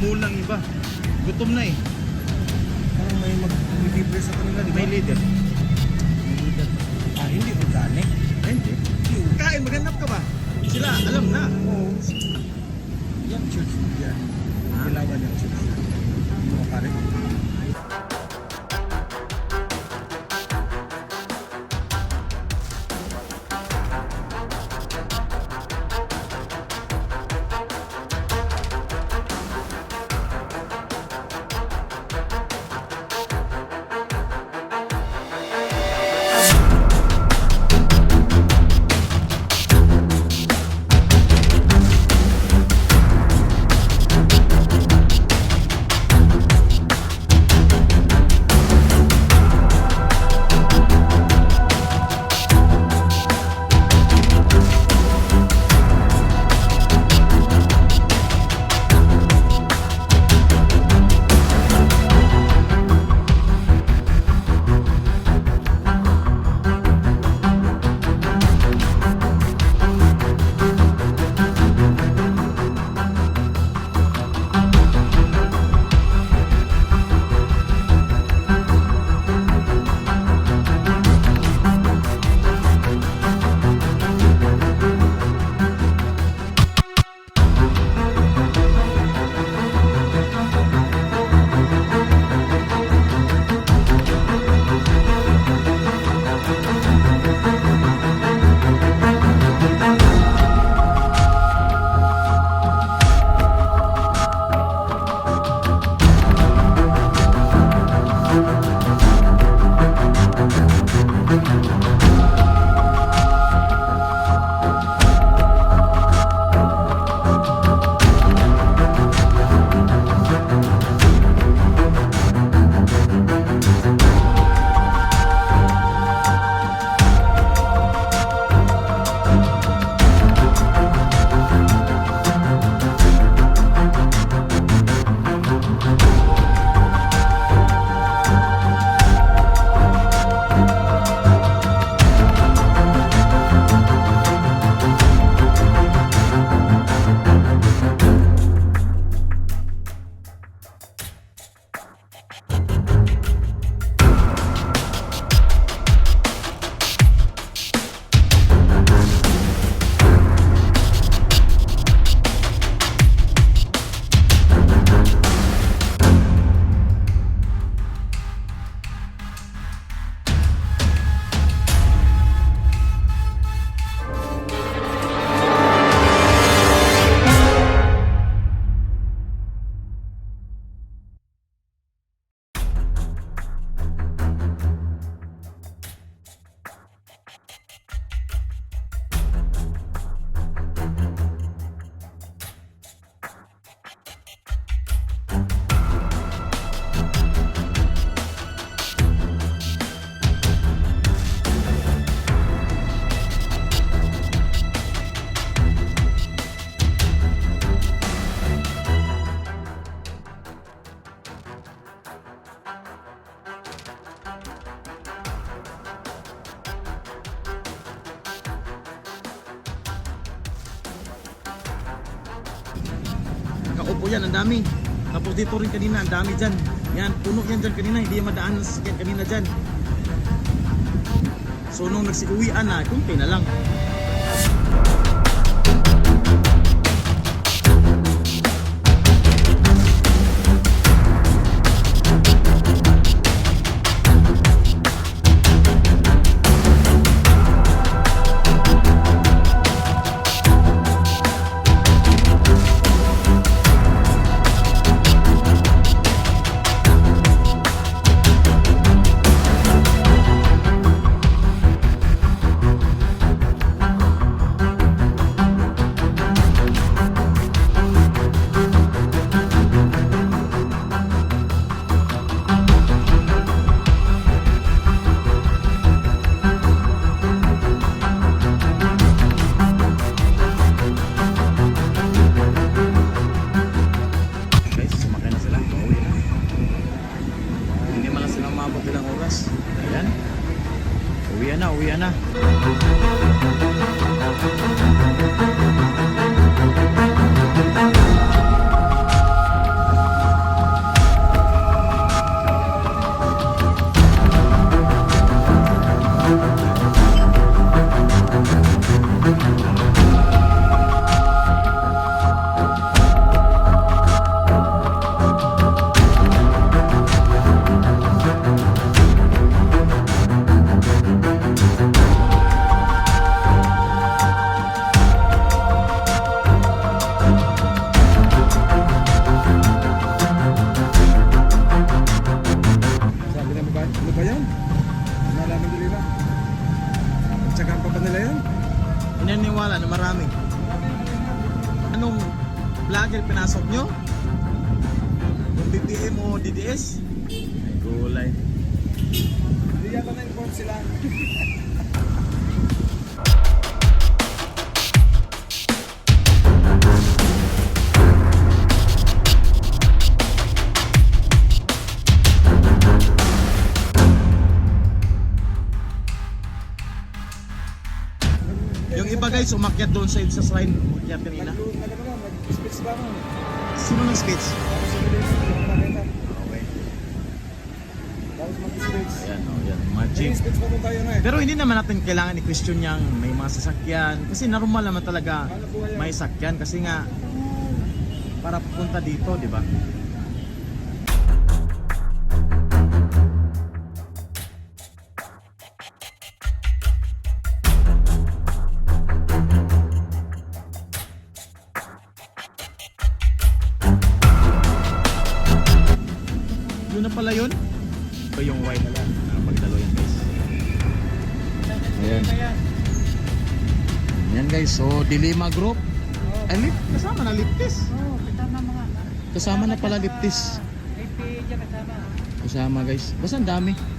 Umulang iba. Gutom na eh. Parang may mag-libre sa kanila, di ba? May leader. Ah, hindi mo gani. Hindi. Kain, maghanap ka ba? Sila, alam na. Oo. Yung church yan. Ilawan yung church. Mga pare. Nakaupo yan, ang dami. Tapos dito rin kanina, ang dami dyan. Yan, puno yan dyan kanina, hindi yan madaan na sasakyan kanina dyan. So nung nagsiuwian na, kunti na lang. Uwi na. Sabi na ba? Ano ba yan? Nalaman nila. Tsagaan pa ba nila yan? Inaniwala na marami. Anong vlogger pinasok nyo? Yung BBM o DDS? Ay, gulay. Hindi yata na-inform sila. Yung iba guys, umakyat doon sa shrine. Umakyat kanina. Nag-speech ba mo? Sino ng speech? Tapos yung video, hindi ko nakita. Okay. Tapos mag-speech. Ayan, oh, yan. Mga chief. Mag-speech pa po tayo na eh. Pero hindi naman natin kailangan i-question yang may mga sasakyan. Kasi normal naman talaga may sakyan. Kasi nga, para pupunta dito, di ba? Yun na pala yun? Ito yung white na pagdalo yan guys. Ayan. Ayan guys, so Dilima Group. Ay, kasama na Liptis. Oo, kasama mga. Kasama na pala Liptis. IP dyan kasama. Kasama guys. Basta ang dami. Dami.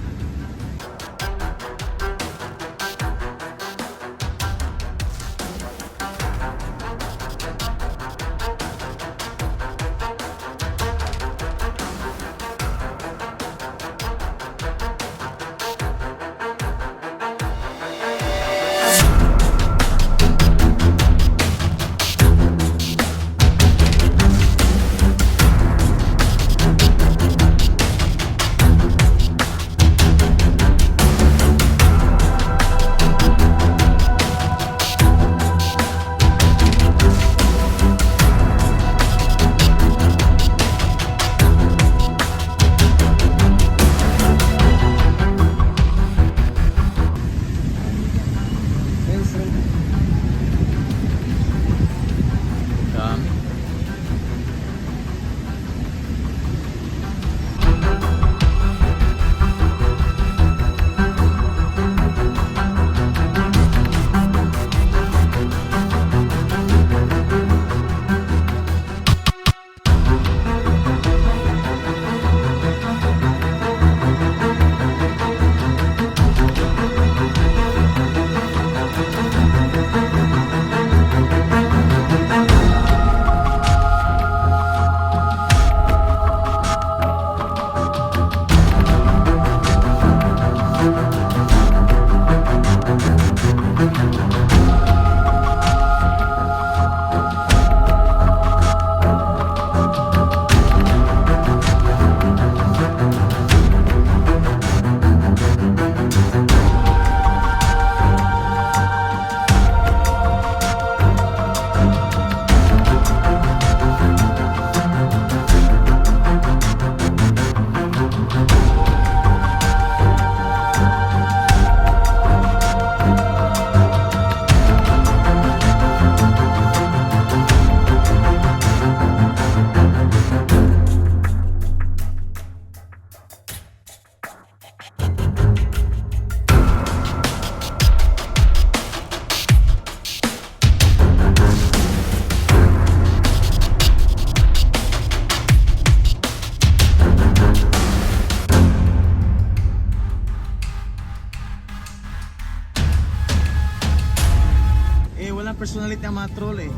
Walang personality ang mga troll eh.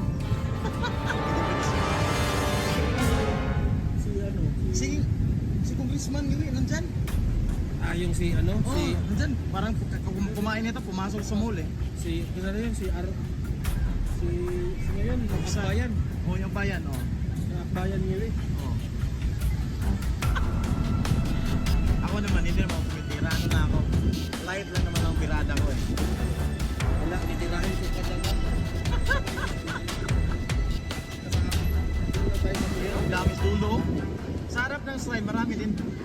Si ano? Si Congressman yun, nandyan. Yung si ano? Oh, nandyan. Parang kumain nito, pumasok sa mall eh. Si ngayon, si ngayon, Akbayan. Oh, yung bayan, oh. Sa Akbayan Ngili. Oh. Ako naman, hindi naman pumitira. Ano na ako? Light lang naman ang birada natin.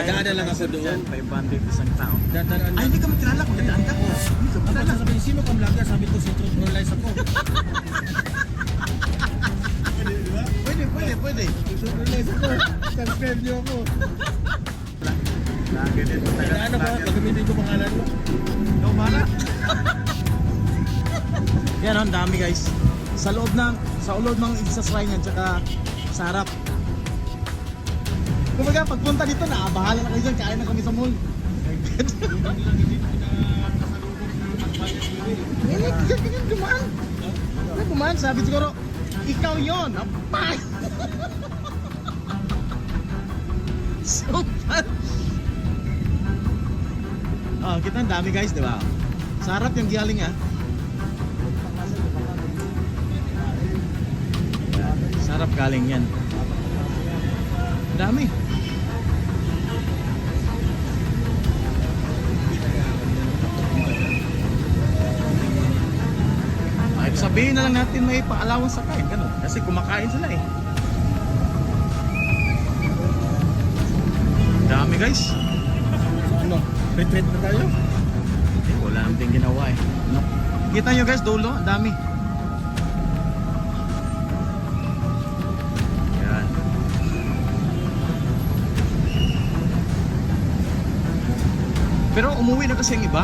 Dadaan lang ako doon. 500 isang tao. Dadaan Ay, hindi ka makilala kung dadaan ka. Hindi ka Ako makilala. sasabihin, sino kang vlogger? Sabi ko, si True Lies ako. Pwede. True Lies ako. Subscribe niyo ako. Ganito. Ano ba? Pagamitin ko pangalan mo. Ikaw mara. Yan, ang dami guys. Sa loob ng isasry niyan, tsaka sa harap. Kumbaga, pagpunta dito, bahala na kayo dyan, kain na kami sa mall. Dumaan, sabi siguro, ikaw yon, apay! So fun! Oh, kita ang dami guys, di ba? Sa harap yung gialing ah. Sa harap galing yan. Dami. Ay, sabihin na lang natin may pa-allowance sa kain, ganun. Kasi kumakain sila eh. Dami guys. Ano? Retreat na tayo? Eh, wala naman din ginawa eh. No? Kita nyo guys, dulo, ang dami. Yan. Pero umuwi na kasi yung iba.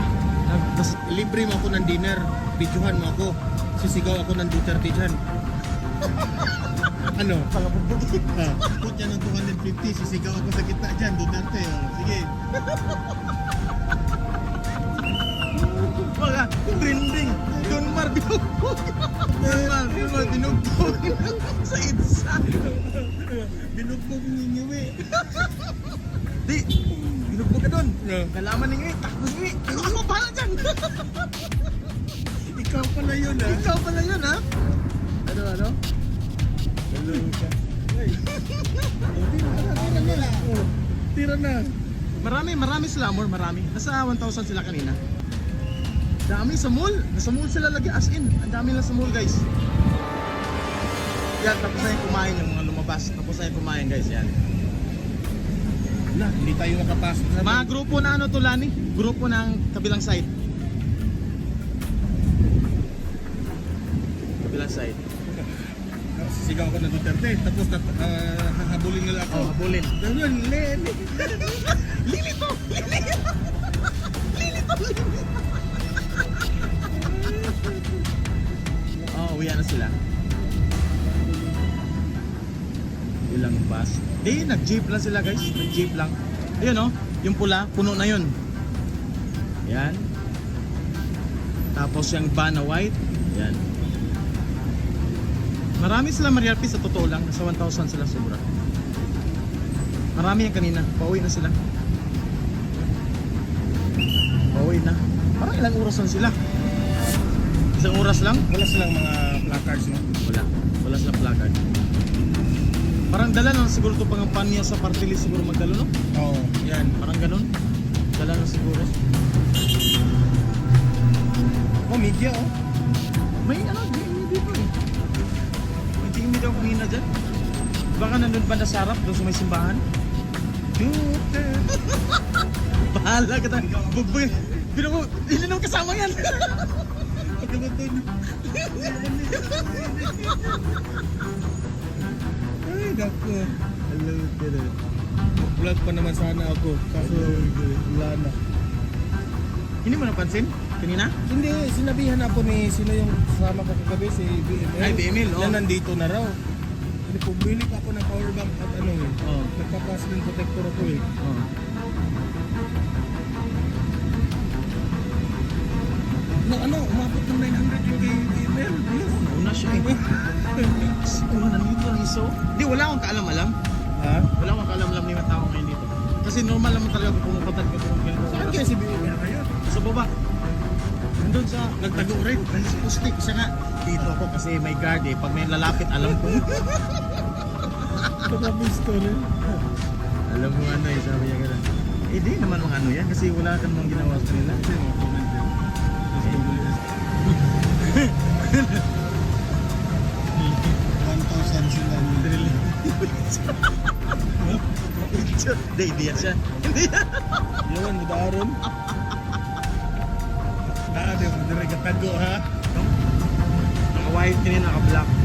Tas, Libre mo ako ng dinner. Videohan mo ako. Sisigaw ako ng Duterte dyan. Ano? Put yan ng 250. Sisigaw ako sa gitna dyan. Duterte. Oh. Sige. wala, trending. Dunmar binugbog. Dunmar binugbog. Sa EDSA. Binugbog ninyo eh. Di, binugbog ka dun. No. Kalaman ni Ngui, takbo ni Ngui. Ako pala dyan. Ikaw pala yun ah. Ikaw pala yun ha. Ano? Hello ka. Ay. Tira na. Oh, tira na. Marami sila, amor, marami. Nasa 1,000 sila kanina. Dami sa mall. Nasa mall sila lagi, as in. Ang dami lang sa mall, guys. Yan, tapos na yung kumain, yung mga lumabas. Tapos na yung kumain, guys, yan. Na, hindi tayo makapasok sa Mga grupo na ano to, Lani? Grupo ng kabilang side. Kabilang side. Sisigaw ako ng Duterte. Tapos hahabulin nila ako. Oh, habulin. Ganun, Lilito! Oh, uwi na sila. Ilang bus. Di, nag-jeep lang sila guys. Nag-jeep lang. Ayun oh, yung pula, puno na yun. Yan. Tapos yung van na white. Yan. Marami sila Marialpi sa totoo lang. Nasa 1,000 sila sobra. Marami yan kanina. Pauwi na sila. Pauwi na. Parang ilang oras lang sila. Isang oras lang? Wala silang mga placards, no? Wala silang placard. Parang dala lang siguro ito pangampanya sa party list siguro magdalo, no? Oo, yan. Parang ganun. Dala lang siguro. Oh, media, oh. May ano, hindi pa eh. Hindi daw kumina dyan. Baka nandun ba na sa harap, doon sa may simbahan? Bahala ka tayo. Bugboy. Ilinom kasama yan. Pagkabatun. Ay, dako. Hello, hello. Vlog pa naman sana ako. Kaso, wala na. Hindi mo napansin? Kanina? Hindi, sinabihan ako ni sino yung kasama ko kagabi, si BML. Ay, BML, oh. Na nandito na raw. Hindi, pumili pa ako ng power bank at ano eh. Oo. Nagpapas ng protector ako eh. Oo. Ano, umabot ng 900 yung kay BML. Yes. Una siya eh. Siguro nandito lang iso. Di, wala akong kaalam-alam. Ha? Wala akong kaalam-alam ni mga tao ngayon dito. Kasi normal naman talaga kung pumupunta ko kung ganito. Saan kaya si BML ngayon? Sa baba. Nandun sa nagtago rin. Nagsikustik siya nga. Dito ako kasi may guard eh. Pag may lalapit, alam ko. Grabe story. Alam mo ano eh, sabi niya gano'n. Eh di naman mga ano yan kasi wala ka namang ginawa sa nila. Kasi mga comment yan. SWS. 1,000 sila ng drill. Hindi, hindi yan siya. Hindi yan. Yawan, madaron. Naade mo, dire katago ha. Naka-white kanina, naka-black.